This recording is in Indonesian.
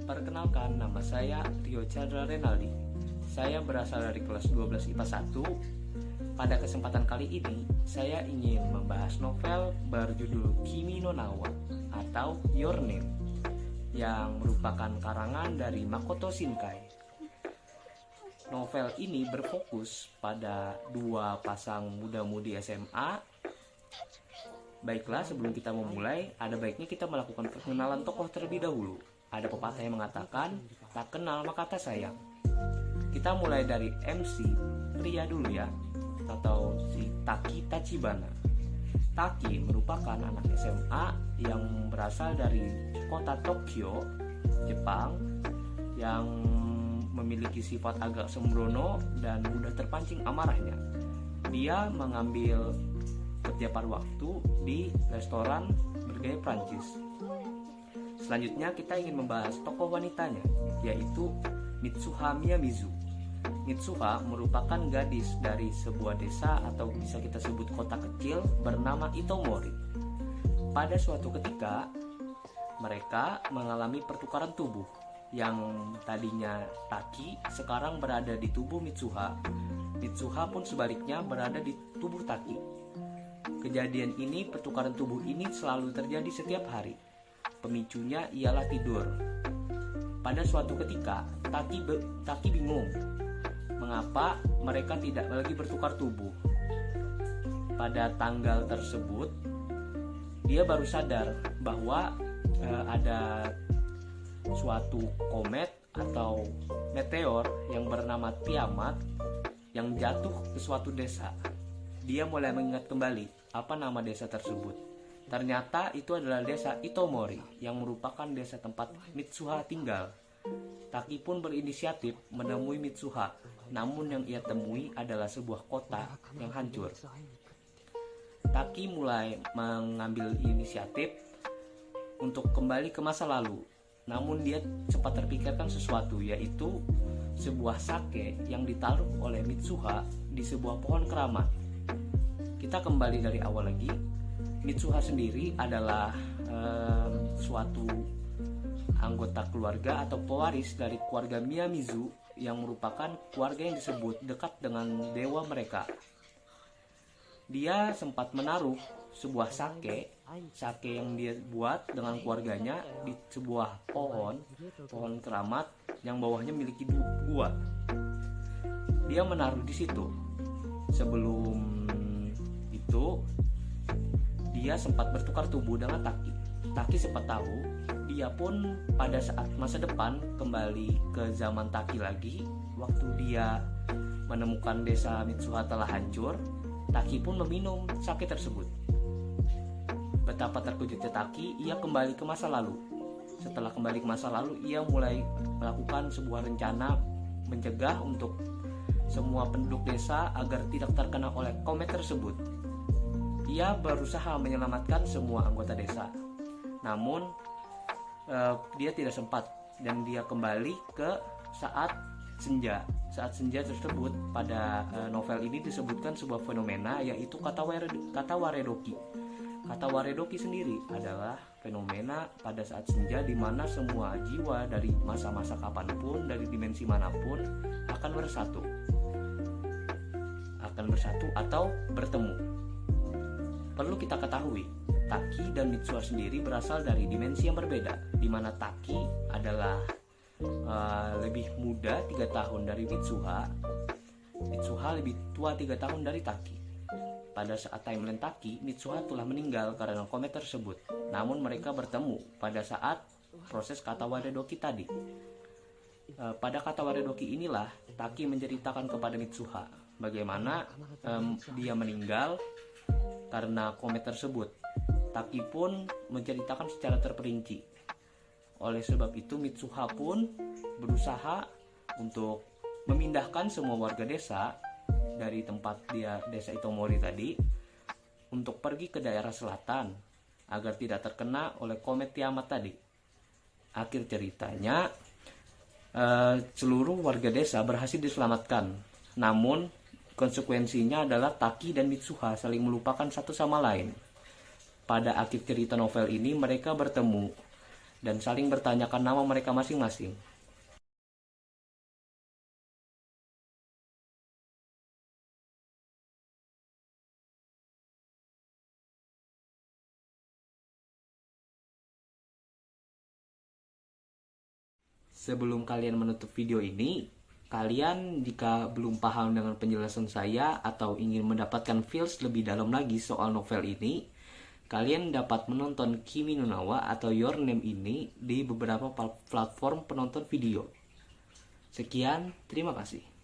Perkenalkan, nama saya Rio Chandra Renaldi. Saya berasal dari kelas 12 IPA 1. Pada kesempatan kali ini, saya ingin membahas novel berjudul Kimi no Na wa atau Your Name yang merupakan karangan dari Makoto Shinkai. Novel ini berfokus pada dua pasang muda-mudi SMA. Baiklah, sebelum kita memulai, ada baiknya kita melakukan perkenalan tokoh terlebih dahulu. Ada pepatah yang mengatakan, tak kenal maka tak sayang. Kita mulai dari MC pria dulu ya, atau si Taki Tachibana. Taki merupakan anak SMA yang berasal dari kota Tokyo, Jepang, yang memiliki sifat agak sembrono dan mudah terpancing amarahnya. Dia mengambil kerja paruh waktu di restoran bergaya Prancis. Selanjutnya kita ingin membahas tokoh wanitanya, yaitu Mitsuha Miyamizu. Mitsuha merupakan gadis dari sebuah desa atau bisa kita sebut kota kecil bernama Itomori. Pada suatu ketika, mereka mengalami pertukaran tubuh. Yang tadinya Taki sekarang berada di tubuh Mitsuha. Mitsuha pun sebaliknya berada di tubuh Taki. Kejadian ini, pertukaran tubuh ini selalu terjadi setiap hari. Pemicunya ialah tidur. Pada suatu ketika, Taki bingung mengapa mereka tidak lagi bertukar tubuh. Pada tanggal tersebut, dia baru sadar bahwa ada suatu komet atau meteor yang bernama Tiamat yang jatuh ke suatu desa. Dia mulai mengingat kembali apa nama desa tersebut. Ternyata itu adalah desa Itomori yang merupakan desa tempat Mitsuha tinggal. Taki pun berinisiatif menemui Mitsuha, namun yang ia temui adalah sebuah kota yang hancur. Taki mulai mengambil inisiatif untuk kembali ke masa lalu. Namun dia cepat terpikirkan sesuatu, yaitu sebuah sake yang ditaruh oleh Mitsuha di sebuah pohon keramat. Kita kembali dari awal lagi. Mitsuha sendiri adalah suatu anggota keluarga atau pewaris dari keluarga Miyamizu yang merupakan keluarga yang disebut dekat dengan dewa mereka. Dia sempat menaruh sebuah sake yang dia buat dengan keluarganya di sebuah pohon keramat yang bawahnya memiliki gua. Dia menaruh di situ. Sebelum itu, dia sempat bertukar tubuh dengan Taki. Taki sempat tahu, dia pun pada saat masa depan kembali ke zaman Taki lagi. Waktu dia menemukan desa Mitsuha telah hancur, Taki pun meminum sake tersebut. Betapa terkejutnya Taki, ia kembali ke masa lalu. Setelah kembali ke masa lalu, ia mulai melakukan sebuah rencana mencegah untuk semua penduduk desa agar tidak terkena oleh komet tersebut. Ia berusaha menyelamatkan semua anggota desa. Namun, dia tidak sempat dan dia kembali ke saat senja. Saat senja tersebut pada novel ini disebutkan sebuah fenomena, yaitu kata waredoki. Kata waredoki sendiri adalah fenomena pada saat senja di mana semua jiwa dari masa-masa kapanpun, dari dimensi manapun akan bersatu atau bertemu. Perlu kita ketahui, Taki dan Mitsuha sendiri berasal dari dimensi yang berbeda, di mana Taki adalah lebih muda 3 tahun dari Mitsuha. Mitsuha lebih tua 3 tahun dari Taki. Pada saat timeline Taki, Mitsuha telah meninggal karena komet tersebut. Namun mereka bertemu pada saat proses kata waredoki tadi. Pada kata waredoki inilah Taki menceritakan kepada Mitsuha bagaimana dia meninggal karena komet tersebut. Taki pun menceritakan secara terperinci. Oleh sebab itu Mitsuha pun berusaha untuk memindahkan semua warga desa dari tempat dia desa Itomori tadi untuk pergi ke daerah selatan agar tidak terkena oleh komet Tiamat tadi. Akhir ceritanya seluruh warga desa berhasil diselamatkan. Namun konsekuensinya adalah Taki dan Mitsuha saling melupakan satu sama lain. Pada akhir cerita novel ini mereka bertemu dan saling bertanyakan nama mereka masing-masing. Sebelum kalian menutup video ini, kalian jika belum paham dengan penjelasan saya atau ingin mendapatkan feels lebih dalam lagi soal novel ini, kalian dapat menonton Kimi no Na wa atau Your Name ini di beberapa platform penonton video. Sekian, terima kasih.